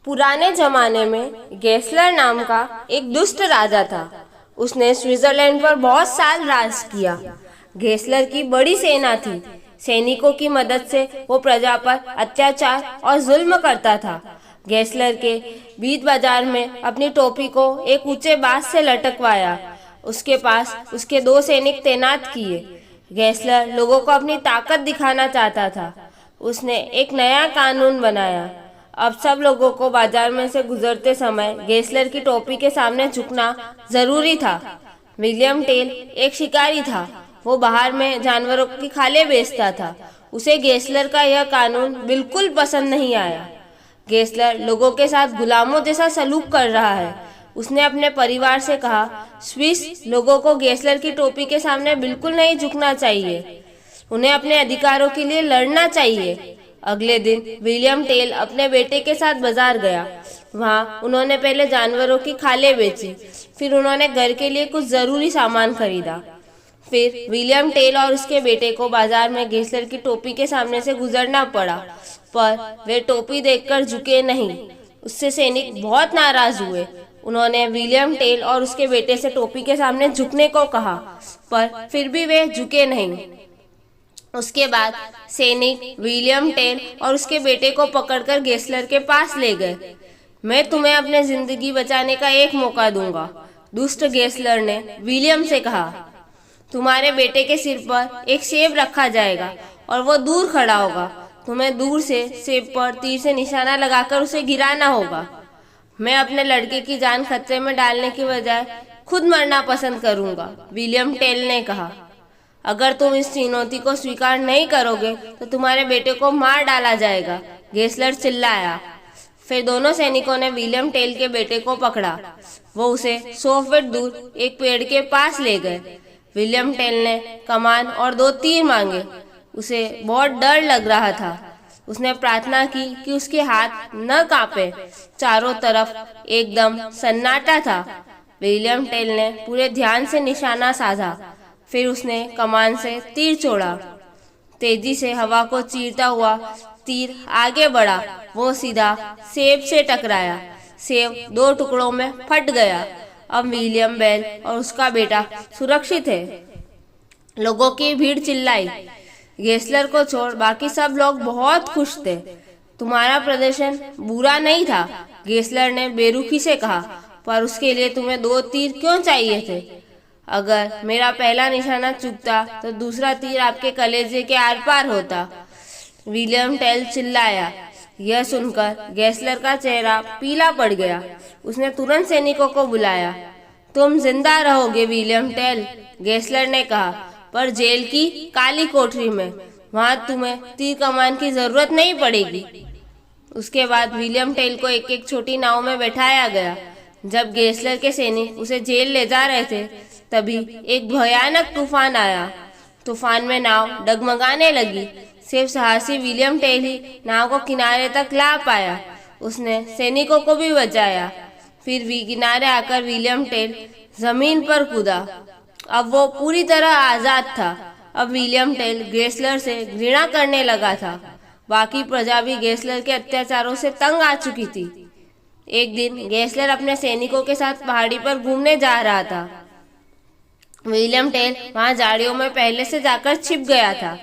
पुराने जमाने में गेस्लर नाम का एक दुष्ट राजा था। उसने स्विट्जरलैंड पर बहुत साल राज किया। गेस्लर की बड़ी सेना थी। सैनिकों की मदद से वो प्रजा पर अत्याचार और जुल्म करता था। गेस्लर के बीच बाजार में अपनी टोपी को एक ऊंचे बांस से लटकवाया। उसके पास उसके 2 सैनिक तैनात किए। गेस्लर लोगों को अपनी ताकत दिखाना चाहता था। उसने एक नया कानून बनाया। अब सब लोगों को बाजार में से गुजरते समय गेस्लर की टोपी के सामने झुकना जरूरी था। विलियम टेल एक शिकारी था। वो बाहर में जानवरों की खालें बेचता था। उसे गेस्लर का यह कानून बिल्कुल पसंद नहीं आया। गेस्लर लोगों के साथ गुलामों जैसा सलूक कर रहा है। उसने अपने परिवार से कहा, स्विस लोगों को गेस्लर की टोपी के सामने बिल्कुल नहीं झुकना चाहिए। उन्हें अपने अधिकारों के लिए लड़ना चाहिए। अगले दिन विलियम टेल अपने बेटे के साथ बाजार गया। वहाँ उन्होंने पहले जानवरों की खालें बेची, फिर उन्होंने घर के लिए कुछ जरूरी सामान खरीदा। फिर विलियम टेल और उसके बेटे को बाजार में गेस्लर की टोपी के सामने से गुजरना पड़ा, पर वे टोपी देखकर झुके नहीं। उससे सैनिक बहुत नाराज हुए। उन्होंने विलियम टेल और उसके बेटे से टोपी के सामने झुकने को कहा, पर फिर भी वे झुके नहीं। उसके बाद सैनिक विलियम टेल और उसके बेटे को पकड़कर गेस्लर के पास ले गए। मैं तुम्हें अपने जिंदगी बचाने का एक मौका दूंगा, दुष्ट गेस्लर ने विलियम से कहा। तुम्हारे बेटे के सिर पर एक सेब रखा जाएगा और वो दूर खड़ा होगा। तुम्हें दूर से सेब पर तीर से निशाना लगाकर उसे गिराना होगा। मैं अपने लड़के की जान खतरे में डालने की बजाय खुद मरना पसंद करूंगा, विलियम टेल ने कहा। अगर तुम इस चुनौती को स्वीकार नहीं करोगे तो तुम्हारे बेटे को मार डाला जाएगा, गेस्लर चिल्लाया। फिर दोनों सैनिकों ने विलियम टेल के बेटे को पकड़ा। वो उसे 100 फीट दूर एक पेड़ के पास ले गए। विलियम टेल ने कमान और 2 तीर मांगे। उसे बहुत डर लग रहा था। उसने प्रार्थना की कि उसके हाथ न कांपे। चारों तरफ एकदम सन्नाटा था। विलियम टेल ने पूरे ध्यान से निशाना साधा। फिर उसने कमान से तीर छोड़ा। तेजी से हवा को चीरता हुआ तीर आगे बढ़ा। वो सीधा सेब से टकराया। सेब 2 टुकड़ों में फट गया। अब विलियम बेल और उसका बेटा सुरक्षित है। लोगों की भीड़ चिल्लाई। गेस्लर को छोड़ बाकी सब लोग बहुत खुश थे। तुम्हारा प्रदर्शन बुरा नहीं था, गेस्लर ने बेरुखी से कहा, पर उसके लिए तुम्हें 2 तीर क्यों चाहिए थे? अगर मेरा पहला निशाना चूकता तो दूसरा तीर आपके कलेजे के आर पार होता, विलियम टेल चिल्लाया। यह सुनकर गेस्लर का चेहरा पीला पड़ गया। उसने तुरंत सैनिकों को बुलाया। तुम जिंदा रहोगे विलियम टेल, गेस्लर ने कहा, पर जेल की काली कोठरी में। वहां तुम्हें तीर कमान की जरूरत नहीं पड़ेगी। उसके बाद विलियम टेल को एक एक छोटी नाव में बैठाया गया। जब गेस्लर के सैनिक उसे जेल ले जा रहे थे, तभी एक भयानक तूफान आया। तूफान में नाव डगमगाने लगी। सिर्फ साहसी विलियम टेल ही नाव को किनारे तक ला पाया। उसने सैनिकों को भी बचाया। फिर भी किनारे आकर विलियम टेल जमीन पर कूदा। अब वो पूरी तरह आजाद था। अब विलियम टेल गेस्लर से घृणा करने लगा था। बाकी प्रजा भी गेस्लर के अत्याचारों से तंग आ चुकी थी। एक दिन गेस्लर अपने सैनिकों के साथ पहाड़ी पर घूमने जा रहा था। विलियम टेल वहां झाड़ियों में पहले से जाकर छिप गया था।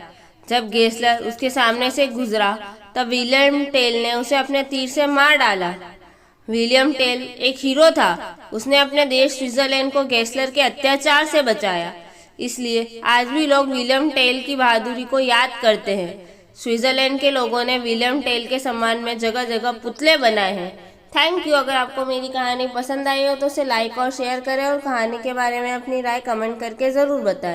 जब गेस्लर उसके सामने से गुजरा, तब विलियम टेल ने उसे अपने तीर से मार डाला। विलियम टेल एक हीरो था। उसने अपने देश स्विट्जरलैंड को गेस्लर के अत्याचार से बचाया। इसलिए आज भी लोग विलियम टेल की बहादुरी को याद करते हैं। स्विट्जरलैंड के लोगों ने विलियम टेल के सम्मान में जगह जगह पुतले बनाए हैं। Thank you. अगर आपको मेरी कहानी पसंद आई हो तो उसे लाइक और शेयर करें और कहानी के बारे में अपनी राय कमेंट करके ज़रूर बताएं।